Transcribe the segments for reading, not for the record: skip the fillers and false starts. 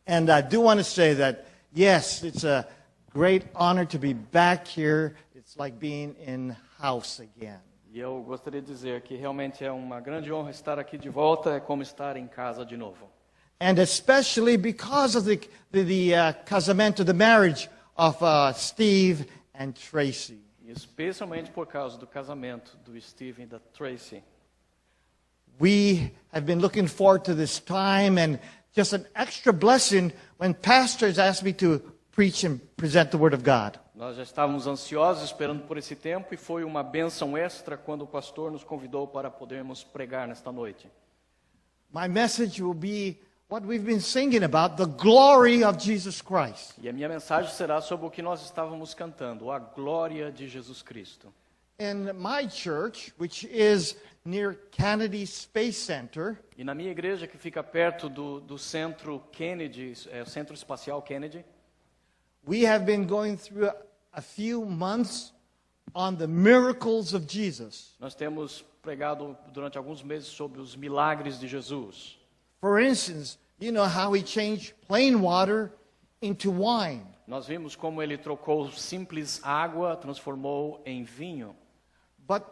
And I do want to say that, yes, it's a great honor to be back here. It's like being in house again. E eu gostaria de dizer que realmente é uma grande honra estar aqui de volta, é como estar em casa de novo. And especially because of the casamento, the marriage of Steve and Tracy. E especialmente por causa do casamento do Steve e da Tracy. We have been looking forward to this time, and just an extra blessing when pastors asked me to preach and present the Word of God. Nós já estávamos ansiosos esperando por esse tempo e foi uma bênção extra quando o pastor nos convidou para podermos pregar nesta noite. My message will be what we've been singing about, the glory of Jesus Christ. E a minha mensagem será sobre o que nós estávamos cantando, a glória de Jesus Cristo. In my church, which is near Kennedy Space Center, E na minha igreja, que fica perto do centro Kennedy, o Centro Espacial Kennedy, we have been going through a few months on the miracles of Jesus. nós temos pregado durante alguns meses sobre os milagres de Jesus. For instance, you know how he changed plain water into wine. Nós vimos como ele trocou simples água, transformou em vinho. But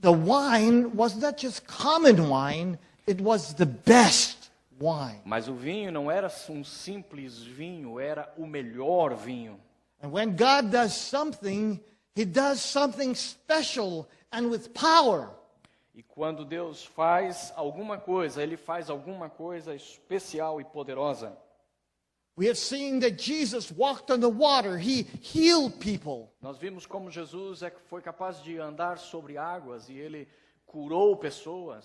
the wine was not just common wine, it was the best wine. Mas o vinho não era um simples vinho, era o melhor vinho. And when God does something, he does something special and with power. E quando Deus faz alguma coisa, Ele faz alguma coisa especial e poderosa. We have seen that Jesus walked on the water. He healed people. Nós vimos como Jesus foi capaz de andar sobre águas e Ele curou pessoas.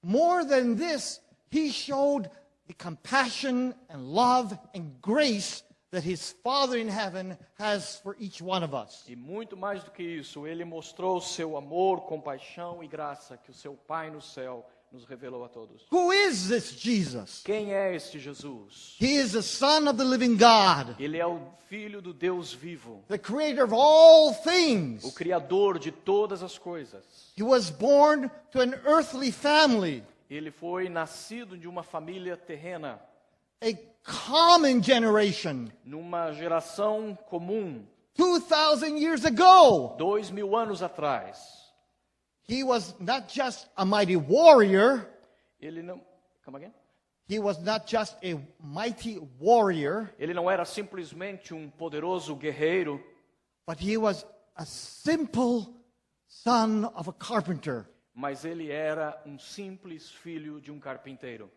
More than this, he showed the compassion and love and grace that his Father in heaven has for each one of us. E muito mais do que isso, Ele mostrou seu amor, compaixão e graça que o seu Pai no céu nos revelou a todos. Who is this Jesus? Quem é este Jesus? He is the Son of the living God, Ele é o Filho do Deus vivo, the creator of all o things. Criador de todas as coisas. He was born to an earthly family, Ele foi nascido de uma família terrena, a common generation, numa geração comum, 2,000 years ago. 2000 anos atrás. He was not just a mighty warrior. Ele não, come again? He was not just a mighty warrior, Ele não era simplesmente um poderoso guerreiro, but he was a simple son of a carpenter. mas ele era um simples filho de um carpinteiro.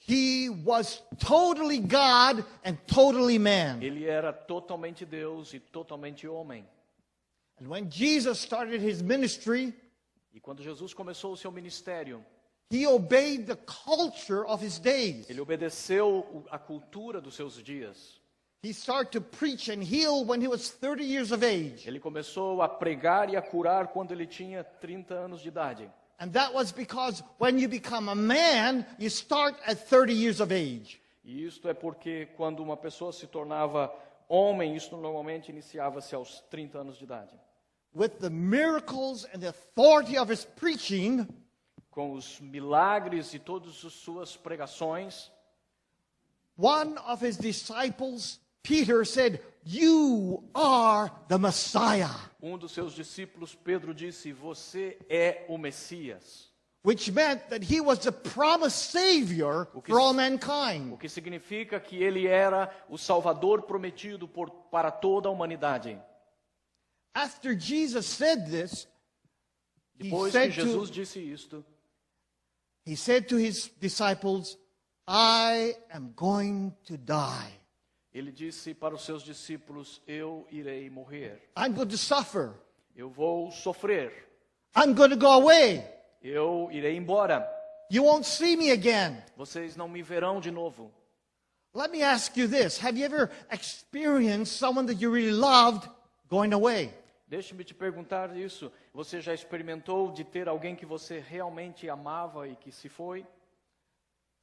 He was totally God and totally man. Ele era totalmente Deus e totalmente homem. And when Jesus started his ministry, E quando Jesus começou o seu ministério, he obeyed the culture of his days. ele obedeceu a cultura dos seus dias. He started to preach and heal when he was 30 years of age. Ele começou a pregar e a curar quando ele tinha 30 anos de idade. And that was because when you become a man, you start at 30 years of age. E isto é porque quando uma pessoa se tornava homem, isso normalmente iniciava-se aos 30 anos de idade. With the miracles and the authority of his preaching, Com os milagres e todas as suas pregações, one of his disciples, Peter, said, "You are the Messiah," um dos seus discípulos, Pedro, disse: "Você é o Messias." which meant that he was the promised Savior for all mankind. O que significa que ele era o Salvador prometido para toda a humanidade. After Jesus said this, Depois que Jesus disse isto, he said to his disciples, "I am going to die. ele disse para os seus discípulos: "Eu irei morrer. I'm going to suffer. Eu vou sofrer. I'm going to go away. Eu irei embora. You won't see me again." Vocês não me verão de novo." Let me ask you this. Have you ever experienced someone that you really loved going away? Deixe-me te perguntar isso. Você já experimentou de ter alguém que você realmente amava e que se foi?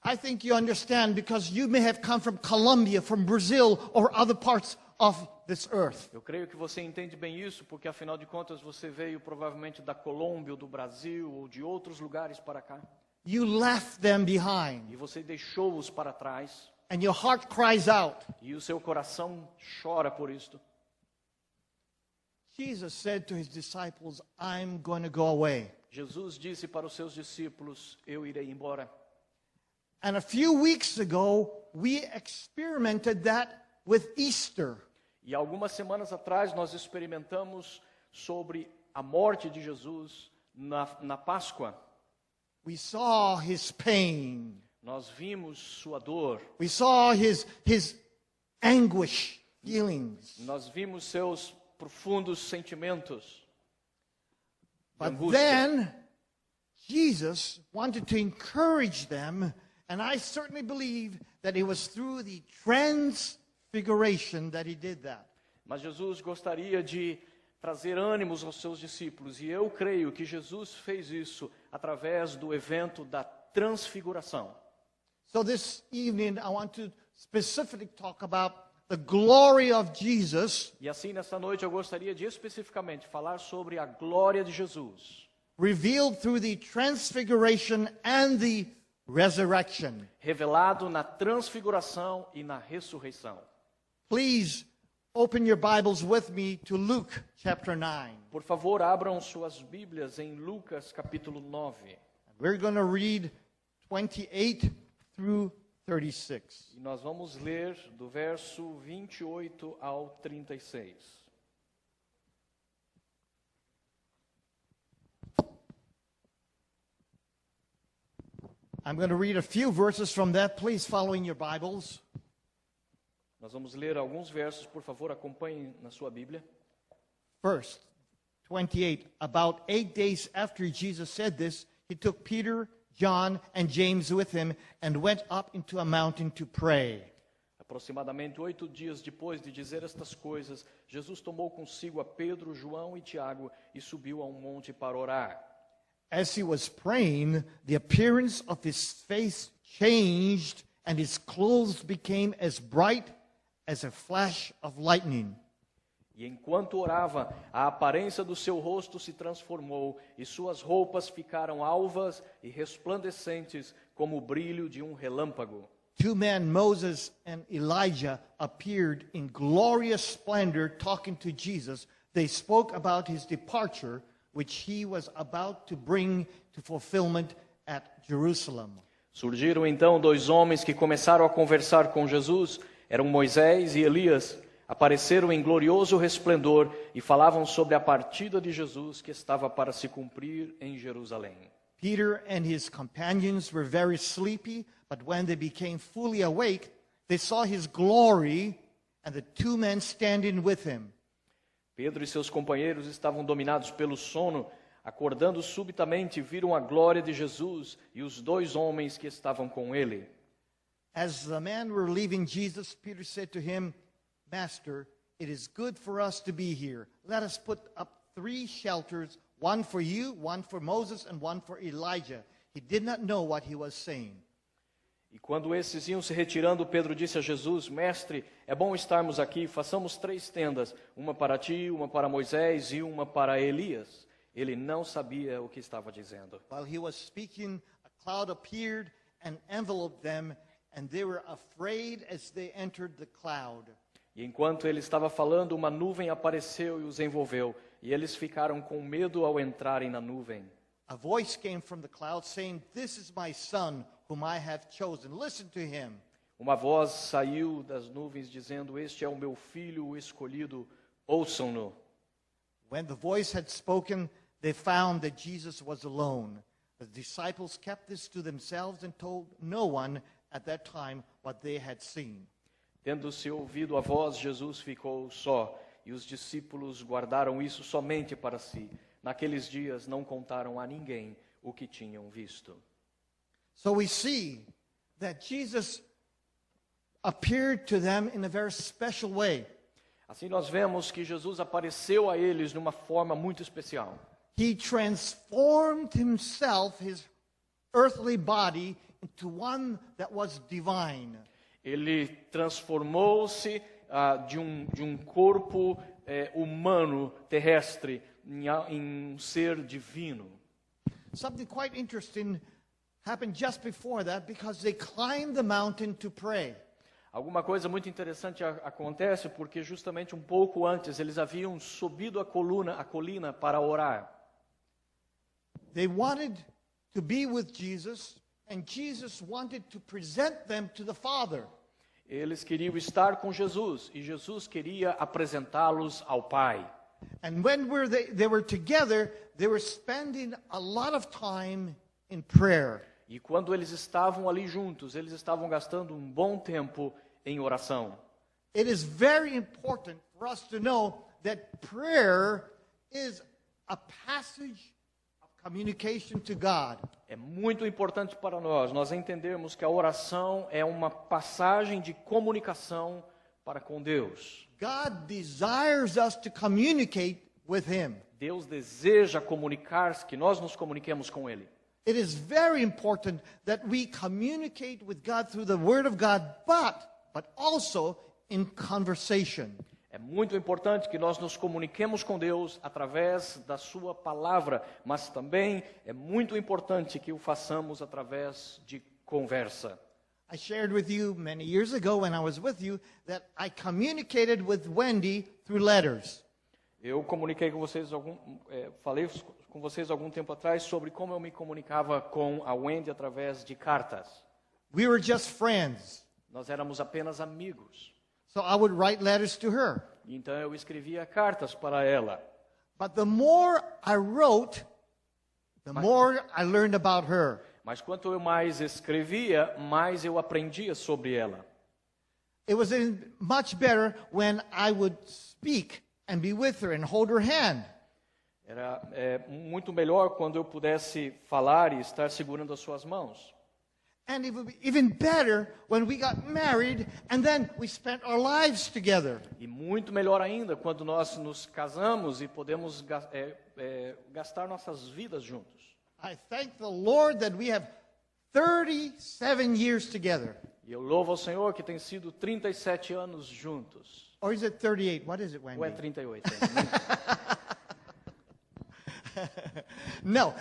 I think you understand because you may have come from Colombia, from Brazil, or other parts of this earth. Eu creio que você entende bem isso, porque afinal de contas você veio provavelmente da Colômbia, ou do Brasil, ou de outros lugares para cá. You left them behind. E você deixou-os para trás. and your heart cries out. e o seu coração chora por isto. Jesus said to his disciples, I'm going to go away. Jesus disse para os seus discípulos, eu irei embora. And a few weeks ago, we experimented that with Easter. E algumas semanas atrás nós experimentamos sobre a morte de Jesus na Páscoa. We saw his pain. Nós vimos sua dor, We saw his anguish feelings. nós vimos seus profundos sentimentos. de But angústia. then, Jesus wanted to encourage them, and I certainly believe that it was through the transfiguration that he did that. Mas Jesus gostaria de trazer ânimos aos seus discípulos, e eu creio que Jesus fez isso através do evento da transfiguração. So this evening, I want to specifically talk about the glory of Jesus E assim, nessa noite, eu gostaria de especificamente falar sobre a glória de Jesus, revealed through the transfiguration and the resurrection. revelado na transfiguração e na ressurreição. Please open your Bibles with me to Luke chapter 9. Por favor, abram suas Bíblias em Lucas capítulo 9. We're going to read 28 through 36. E nós vamos ler do verso 28 ao 36. I'm going to read a few verses from that. Please follow in your Bibles. Nós vamos ler alguns versos, por favor, acompanhem na sua Bíblia. First, 28. About 8 days after Jesus said this, he took Peter, John, and James with him and went up into a mountain to pray. Aproximadamente 8 dias depois de dizer estas coisas, Jesus tomou consigo a Pedro, João e Tiago e subiu a um monte para orar. As he was praying, the appearance of his face changed, and his clothes became as bright as a flash of lightning. E enquanto orava, a aparência do seu rosto se transformou, e suas roupas ficaram alvas e resplandecentes como o brilho de um relâmpago. Two men, Moses and Elijah, appeared in glorious splendor talking to Jesus. They spoke about his departure, which he was about to bring to fulfillment at Jerusalem. Surgiram então 2 homens que começaram a conversar com Jesus, eram Moisés e Elias. Apareceram em glorioso resplendor e falavam sobre a partida de Jesus que estava para se cumprir em Jerusalém. Peter and his companions were very sleepy, but when they became fully awake, they saw his glory and the 2 men standing with him. Pedro e seus companheiros estavam dominados pelo sono. Acordando subitamente, viram a glória de Jesus e os 2 homens que estavam com ele. As the men were leaving Jesus, Peter said to him, Master, it is good for us to be here. Let us put up 3 shelters, one for you, one for Moses, and one for Elijah. He did not know what he was saying. E quando esses iam se retirando, Pedro disse a Jesus, Mestre, é bom estarmos aqui, façamos 3 tendas, uma para ti, uma para Moisés e uma para Elias. Ele não sabia o que estava dizendo. While he was speaking, a cloud appeared and enveloped them, and they were afraid as they entered the cloud. E enquanto ele estava falando, uma nuvem apareceu e os envolveu, e eles ficaram com medo ao entrarem na nuvem. A voice came from the cloud saying, This is my son, whom I have chosen. Listen to him. Uma voz saiu das nuvens dizendo, Este é o meu filho o escolhido, ouçam-no. When the voice had spoken, they found that Jesus was alone. The disciples kept this to themselves and told no one at that time what they had seen. Tendo-se ouvido a voz, Jesus ficou só, e os discípulos guardaram isso somente para si. Naqueles dias não contaram a ninguém o que tinham visto. So we see that Jesus appeared to them in a very special way. Assim nós vemos que Jesus apareceu a eles de uma forma muito especial. He transformed himself, his earthly body, into one that was divine. Ele transformou-se de um corpo humano, terrestre, em um ser divino. Something quite interesting happened just before that because they climbed the mountain to pray. Alguma coisa muito interessante acontece porque justamente um pouco antes eles haviam subido a colina para orar. They wanted to be with Jesus, and Jesus wanted to present them to the Father. Eles queriam estar com Jesus e Jesus queria apresentá-los ao Pai. And when they were together, they were spending a lot of time in prayer. E quando eles estavam ali juntos, eles estavam gastando um bom tempo em oração. It is very important for us to know that prayer is a passage of communication to God. É muito importante para nós entendermos que a oração é uma passagem de comunicação para com Deus. God desires us to communicate with Him. Deus deseja comunicar-se, que nós nos comuniquemos com Ele. It is very important that we communicate with God through the Word of God, but also in conversation. É muito importante que nós nos comuniquemos com Deus através da sua palavra, mas também é muito importante que o façamos através de conversa. I shared with you many years ago when I was with you that I communicated with Wendy through letters. Eu comuniquei com vocês falei com vocês algum tempo atrás sobre como eu me comunicava com a Wendy através de cartas. We were just friends, Nós éramos apenas amigos. so I would write letters to her. Então eu escrevia cartas para ela. But the more I wrote, the more I learned about her. Mas quanto eu mais escrevia, mais eu aprendia sobre ela. It was much better when I would speak and be with her and hold her hand. Era muito melhor quando eu pudesse falar e estar segurando as suas mãos. And it would be even better when we got married and then we spent our lives together. E muito melhor ainda quando nós nos casamos e podemos gastar nossas vidas juntos. I thank the Lord that we have 37 years together. E eu louvo ao Senhor que tem sido 37 anos juntos. Or is it 38? What is it, Ou é Wendy? 38? No.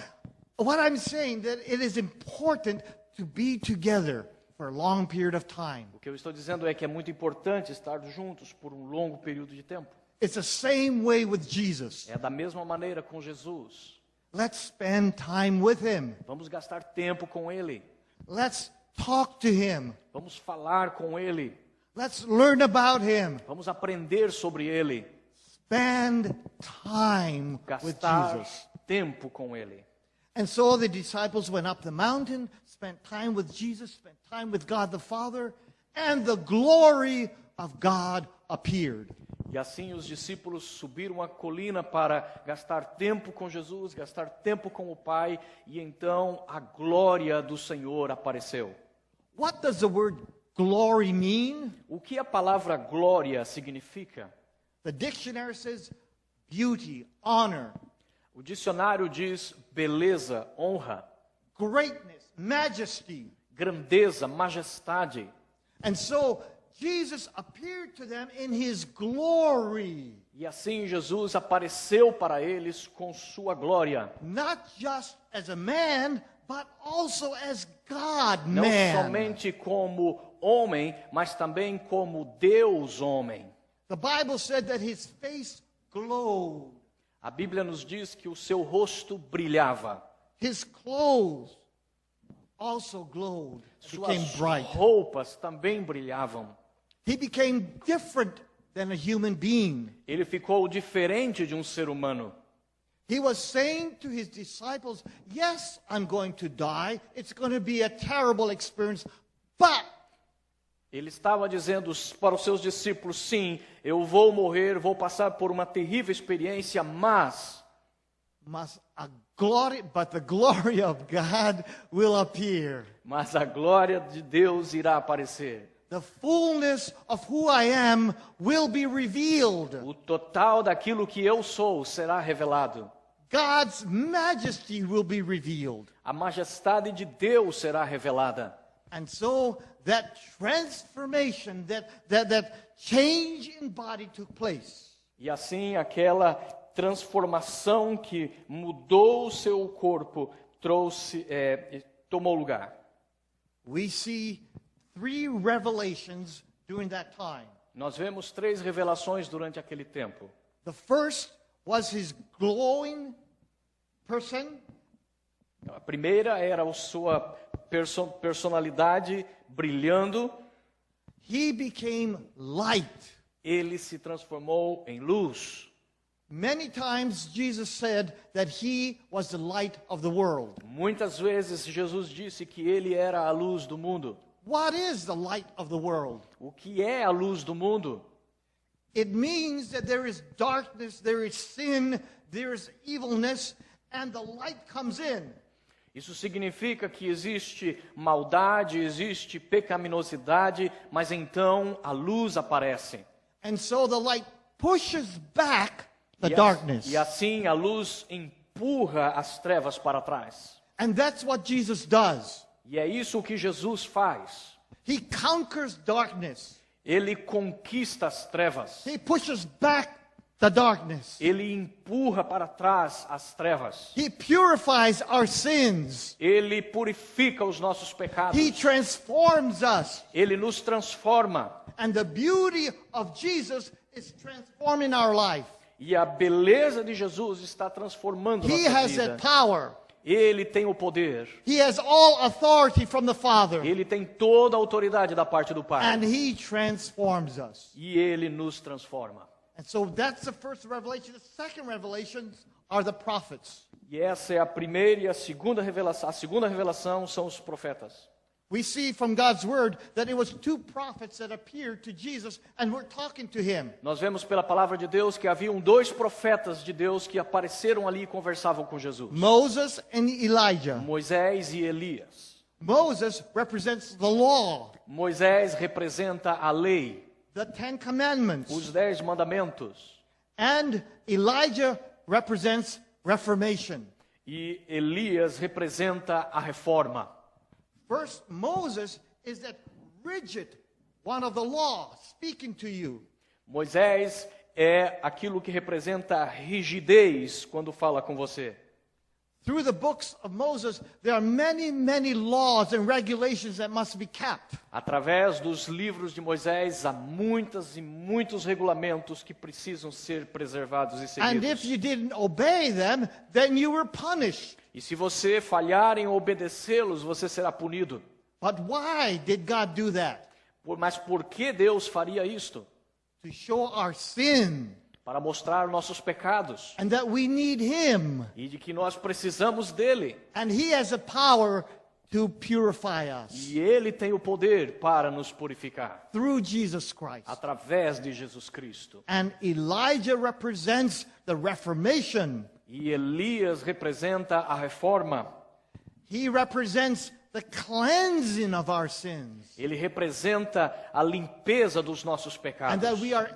What I'm saying that it is important to be together for a long period of time. O que eu estou dizendo é que é muito importante estar juntos por um longo período de tempo. It's the same way with Jesus. É da mesma maneira com Jesus. Let's spend time with Him. Vamos gastar tempo com Ele. Let's talk to Him. Vamos falar com Ele. Let's learn about Him. Vamos aprender sobre Ele. Spend time with Gastar Jesus. tempo com Ele. And so the disciples went up the mountain, spent time with Jesus, spent time with God the Father, and the glory of God appeared. E assim os discípulos subiram a colina para gastar tempo com Jesus, gastar tempo com o Pai, e então a glória do Senhor apareceu. What does the word glory mean? O que a palavra glória significa? The dictionary says beauty, honor, O dicionário diz beleza, honra, greatness, majesty. grandeza, majestade. And so Jesus appeared to them in His glory, E assim Jesus apareceu para eles com sua glória. not just as a man, but also as God Não man. somente como homem, mas também como Deus homem. The Bible said that His face glowed. A Bíblia nos diz que o seu rosto brilhava. His clothes also glowed, became Suas bright. roupas também brilhavam. He became different than a human being. Ele ficou diferente de um ser humano. He was saying to His disciples, yes, I'm going to die. It's going to be a terrible experience, but Ele estava dizendo para os seus discípulos, sim, eu vou morrer, vou passar por uma terrível experiência, mas but the glory of God will appear. a glória de Deus irá aparecer. The fullness of who I am will be revealed. O total daquilo que eu sou será revelado. God's majesty will be revealed. A majestade de Deus será revelada. And so that transformation, that change in body took place. E assim aquela transformação que mudou o seu corpo tomou lugar. We see 3 revelations during that time. Nós vemos 3 revelações durante aquele tempo. The first was his glowing person. A primeira era a sua personalidade brilhando. He became light. Ele se transformou em luz. Many times Jesus said that he was the light of the world. Muitas vezes Jesus disse que ele era a luz do mundo. What is the light of the world? O que é a luz do mundo? It means that there is darkness, there is sin, there is evilness, and the light comes in. Isso significa que existe maldade, existe pecaminosidade, mas então a luz aparece. And so the light pushes back the E darkness. e assim a luz empurra as trevas para trás. And that's what Jesus does. E é isso que Jesus faz. He conquers darkness. Ele conquista as trevas. He pushes back the darkness. Ele empurra para trás as trevas. He purifies our sins. Ele purifica os nossos pecados. He transforms us. Ele nos transforma. And the beauty of Jesus is transforming our life. E a beleza de Jesus está transformando He nossa has vida. that power. Ele tem o poder. He has all authority from the Father. Ele tem toda a autoridade da parte do Pai. And He transforms us. E Ele nos transforma. And so that's the first revelation. The second revelation are the prophets. E essa é a primeira e a segunda revelação. A segunda revelação são os profetas. We see from God's word that it was 2 prophets that appeared to Jesus and were talking to him. Nós vemos pela palavra de Deus que haviam 2 profetas de Deus que apareceram ali e conversavam com Jesus. Moses and Elijah. Moisés e Elias. Moses represents the law, Moisés representa a lei, the 10 commandments. os 10 mandamentos. And Elijah represents reformation. E Elias representa a reforma. First, Moses is that rigid one of the law speaking to you. Moisés é aquilo que representa a rigidez quando fala com você. Through the books of Moses, there are many, many laws and regulations that must be kept. Através dos livros de Moisés, há muitas e muitos regulamentos que precisam ser preservados e And if seguidos. you didn't obey them, then you were punished. E se você falhar em obedecê-los, você será punido. But why did God do that? Mas por que Deus faria isto? To show our sin Para mostrar nossos pecados and that we need Him. e de que nós precisamos dele. And He has the power to purify us E ele tem o poder para nos purificar through Jesus Christ. através de Jesus Cristo. And Elijah represents the Reformation. E Elias representa a reforma. He represents the cleansing of our sins. Ele representa a limpeza dos nossos And pecados. that we are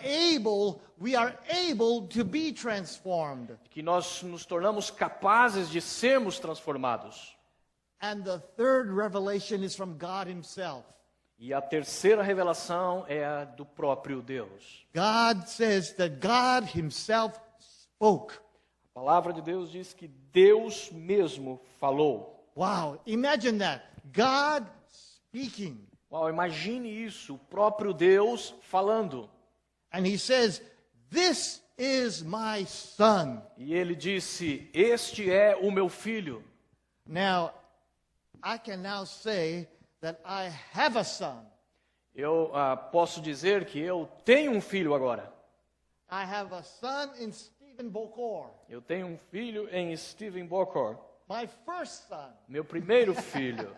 able to be transformed. Que nós nos tornamos capazes de sermos transformados. And the third revelation is from God Himself. E a terceira revelação é a do próprio Deus. God says that God Himself spoke. A palavra de Deus diz que Deus mesmo falou. Wow, imagine that. God speaking. Uau, imagine isso, o próprio Deus falando. And He says, "This is my son." E ele disse: "Este é o meu filho." Now, I can now say that I have a son. Eu posso dizer que eu tenho um filho agora. I have a son in Stephen Bokor, Eu tenho um filho em Stephen Bokor, my first son. meu primeiro filho.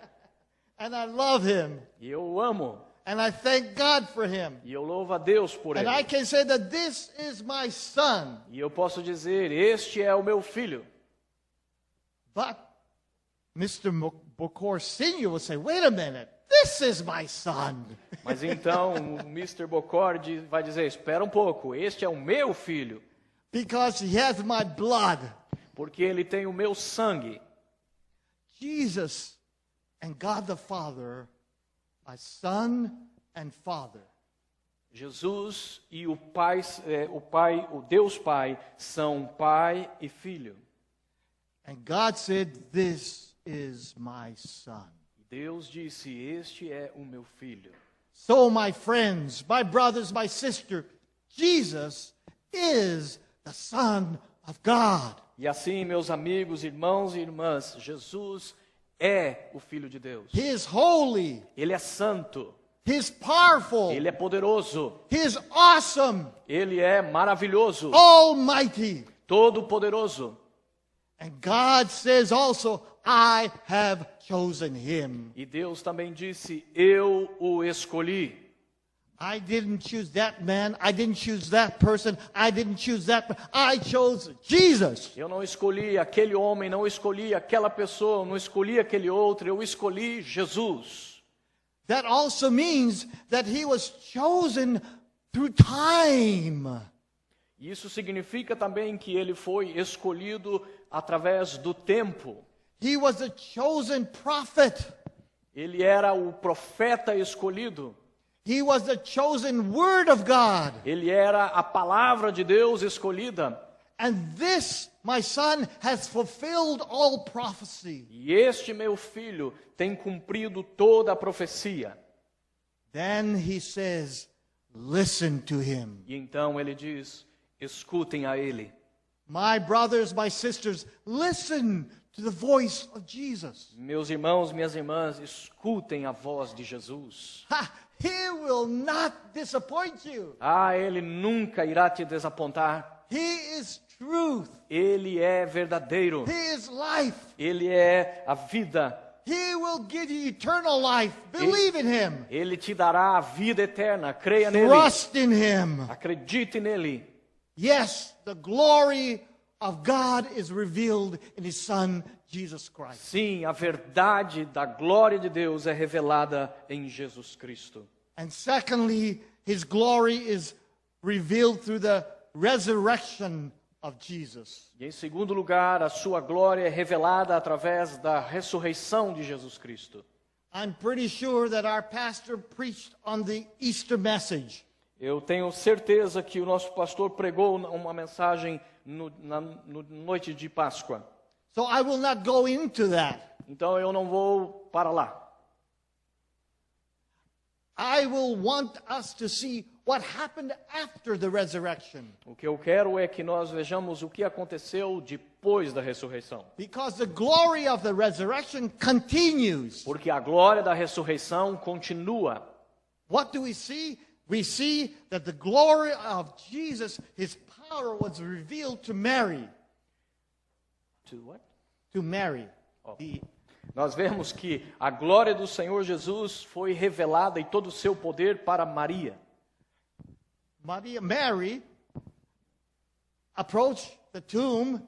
And I love him. E eu o amo. And I thank God for him. E eu louvo a Deus por And I ele. can say that this is my son. E eu posso dizer: este é o meu filho. But Mr. Bokor Sr. will say, wait a minute, this is my son. Mas então o Mr. Bokor vai dizer: espera um pouco, este é o meu filho. Because he has my blood. Porque ele tem o meu sangue. Jesus and God the Father are son and father. Jesus e o o Deus Pai são pai e filho. And God said, this is my son. Deus disse: este é o meu filho. So, my friends, my brothers, my sister, Jesus is the Son of God. E assim, meus amigos, irmãos e irmãs, Jesus é o Filho de Deus. He is holy. Ele é santo, He is powerful. ele é poderoso, He is awesome. ele é maravilhoso, Almighty. todo-poderoso. And God says also, I have chosen him. E Deus também disse, eu o escolhi. I didn't choose that man. I didn't choose that person. I didn't choose that. I chose Jesus. Eu não escolhi aquele homem, não escolhi aquela pessoa, não escolhi aquele outro, eu escolhi Jesus. That also means that he was chosen through time. Isso significa também que ele foi escolhido através do tempo. He was a chosen prophet. Ele era o profeta escolhido. He was the chosen word of God. Ele era a palavra de Deus escolhida. And this, my son, has fulfilled all prophecy. E este meu filho tem cumprido toda a profecia. Then he says, listen to him. E então ele diz, escutem a ele. My brothers, my sisters, listen to the voice of Jesus. Meus irmãos, minhas irmãs, escutem a voz de Jesus. Ha! He will not disappoint you. Ah, ele nunca irá te desapontar. He is truth. Ele é verdadeiro. He is life. Ele é a vida. He will give you eternal life. Believe in him. Ele te dará a vida eterna. Creia nele. Trust in him. Acredite nele. Yes, the glory of God is revealed in his son Jesus Christ. Sim, a verdade da glória de Deus é revelada em Jesus Cristo. And secondly, his glory is revealed through the resurrection of Jesus. E em segundo lugar, a sua glória é revelada através da ressurreição de Jesus Cristo. I'm pretty sure that our pastor preached on the Easter message. Eu tenho certeza que o nosso pastor pregou uma mensagem na noite de Páscoa. So I will not go into that. Então eu não vou para lá. I will want us to see what happened after the resurrection. O que eu quero é que nós vejamos o que aconteceu depois da ressurreição. Because the glory of the resurrection continues. Porque a glória da ressurreição continua. What do we see? We see that the glory of Jesus, his power was revealed to Mary. To what? To Mary. Oh. The Nós vemos que a glória do Senhor Jesus foi revelada e todo o seu poder para Maria. Mary approached the tomb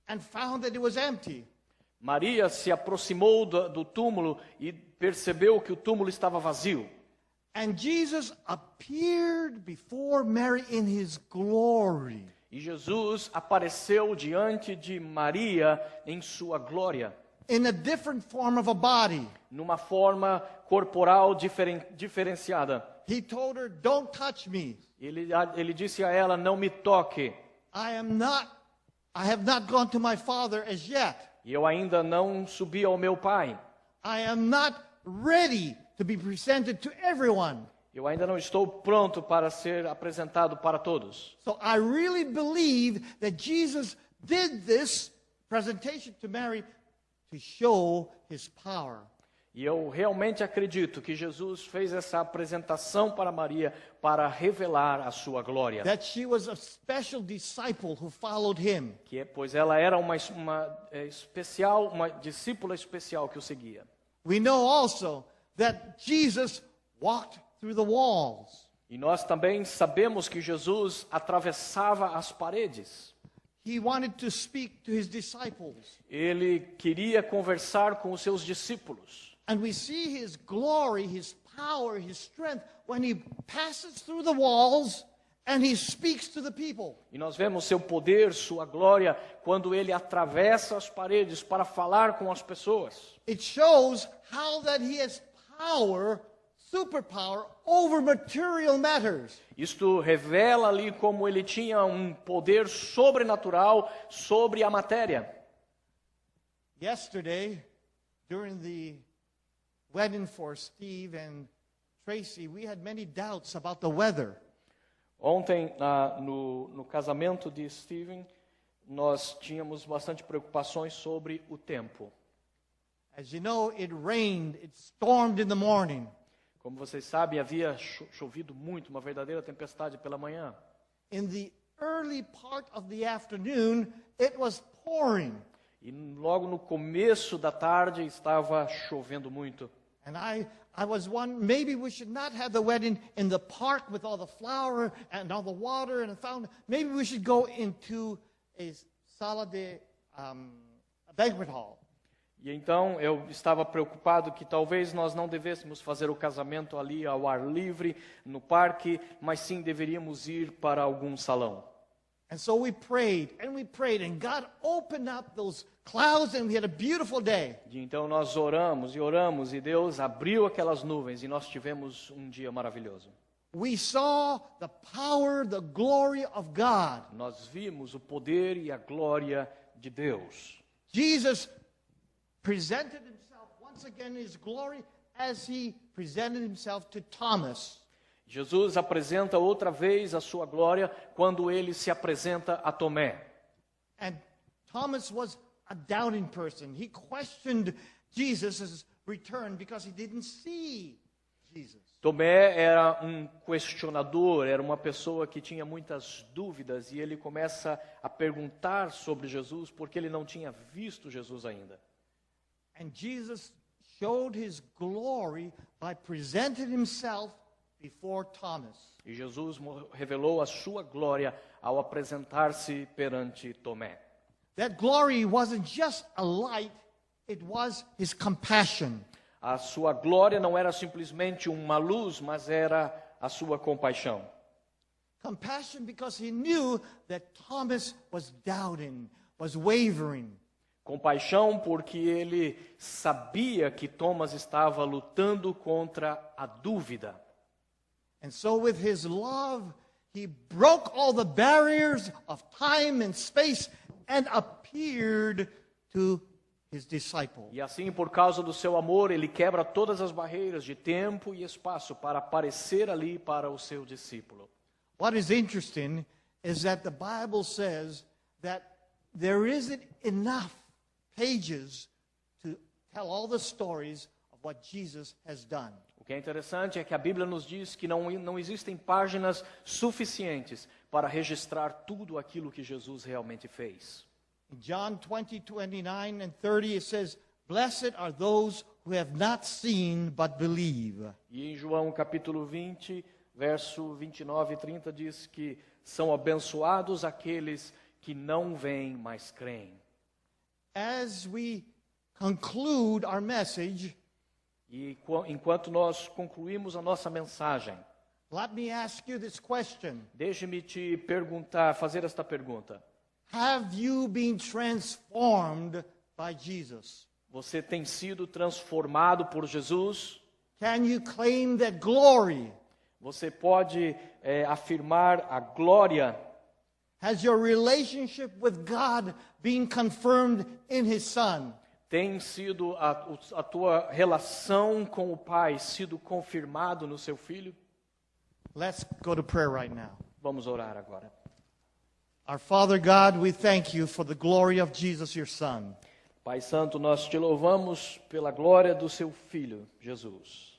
and found that it was empty. Maria se aproximou do túmulo e percebeu que o túmulo estava vazio. And Jesus appeared before Mary in his glory. E Jesus apareceu diante de Maria em sua glória. In a different form of a body. Numa forma corporal diferenciada. He told her, "Don't touch me. Ele disse a ela, não me toque. I have not gone to my Father as yet. E eu ainda não subi ao meu Pai. I am not ready to be presented to everyone." Eu ainda não estou pronto para ser apresentado para todos. So I really believe that Jesus did this presentation to Mary to show his power. E eu realmente acredito que Jesus fez essa apresentação para Maria para revelar a sua glória. That she was a special disciple who followed him. Pois ela era uma discípula especial que o seguia. We know also that Jesus walked through the walls. E nós também sabemos que Jesus atravessava as paredes. He wanted to speak to his disciples. Ele queria conversar com os seus discípulos. And we see his glory, his power, his strength when he passes through the walls and he speaks to the people. E nós vemos seu poder, sua glória, quando ele atravessa as paredes para falar com as pessoas. It shows how that he has power, superpower over material matters. Isto revela ali como ele tinha um poder sobrenatural sobre a matéria. Yesterday, during the wedding for Steve and Tracy, we had many doubts about the weather. Ontem, no casamento de Steven, nós tínhamos bastante preocupações sobre o tempo. As you know, it rained, it stormed in the morning. Como vocês sabem, havia chovido muito, uma verdadeira tempestade pela manhã. In the early part of the afternoon, it was pouring. E logo no começo da tarde estava chovendo muito. And I was one, maybe we should not have the wedding in the park with all the flower and all the water and the fountain. Maybe we should go into a sala de a banquet hall. E então eu estava preocupado que talvez nós não devêssemos fazer o casamento ali ao ar livre, no parque, mas sim deveríamos ir para algum salão. And so we prayed, and God opened up those clouds, and we had a beautiful day. E então nós oramos, e Deus abriu aquelas nuvens, e nós tivemos um dia maravilhoso. We saw the power, the glory of God. Nós vimos o poder e a glória de Deus. Jesus presented himself once again in his glory as he presented himself to Thomas. Jesus apresenta outra vez a sua glória quando ele se apresenta a Tomé. And Thomas was a doubting person. He questioned Jesus' return because he didn't see Jesus. Tomé era um questionador, era uma pessoa que tinha muitas dúvidas e ele começa a perguntar sobre Jesus porque ele não tinha visto Jesus ainda. And Jesus showed his glory by presenting himself before Thomas. E Jesus revelou a sua glória ao apresentar-se perante Tomé. That glory wasn't just a light, it was his compassion. A sua glória não era simplesmente uma luz, mas era a sua compaixão. Compassion because he knew that Thomas was doubting, was wavering. Compaixão porque ele sabia que Thomas estava lutando contra a dúvida. And so with his love, he broke all the barriers of time and space and appeared to his disciple. E assim, por causa do seu amor, ele quebra todas as barreiras de tempo e espaço para aparecer ali para o seu discípulo. What is interesting is that the Bible says that there isn't enough pages to tell all the stories of what Jesus has done. O que é interessante é que a Bíblia nos diz que não existem páginas suficientes para registrar tudo aquilo que Jesus realmente fez. In John 20:29 and 30 it says, "Blessed are those who have not seen but believe." E em João capítulo 20, verso 29 e 30 diz que são abençoados aqueles que não veem, mas creem. As we conclude our message, E enquanto nós concluímos a nossa mensagem, let me ask you this question. deixe-me te perguntar, fazer esta pergunta. Have you been transformed by Jesus? Você tem sido transformado por Jesus? Can you claim that glory? Você pode afirmar a glória? Has your relationship with God been confirmed in His Son? Tem sido a tua relação com o Pai sido confirmado no seu Filho? Let's go to prayer right now. Vamos orar agora. Our Father God, we thank you for the glory of Jesus, your Son. Pai Santo, nós te louvamos pela glória do seu Filho, Jesus.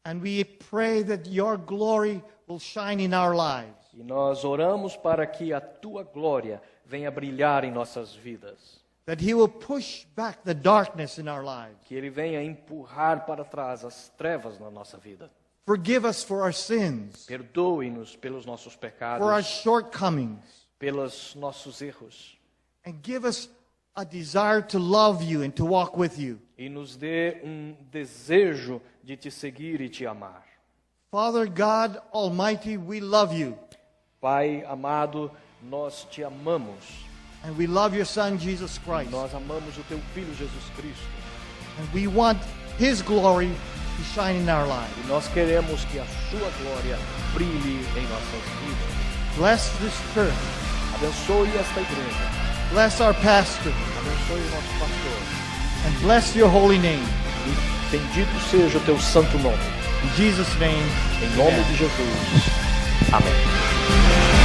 And we pray that your glory will shine in our lives. E nós oramos para que a tua glória venha brilhar em nossas vidas. That He will push back the darkness in our lives. Que Ele venha empurrar para trás as trevas na nossa vida. Forgive us for our sins, Perdoe-nos pelos nossos for our pecados, shortcomings, pelos nossos erros. and give us a desire to love you and to walk with you. E nos dê desejo de te seguir e te amar. Father God Almighty, we love you. Pai amado, nós te amamos. And we love your Son, Jesus Christ. Nós amamos o teu Filho Jesus Cristo. And we want His glory to shine in our lives. E nós queremos que a sua glória brilhe em nossas vidas. Bless this church. Abençoe esta igreja. Bless our pastor. Abençoe o nosso pastor. And bless your holy name. E bendito seja o teu santo nome. In Jesus' name, Em nome de Jesus. Amém.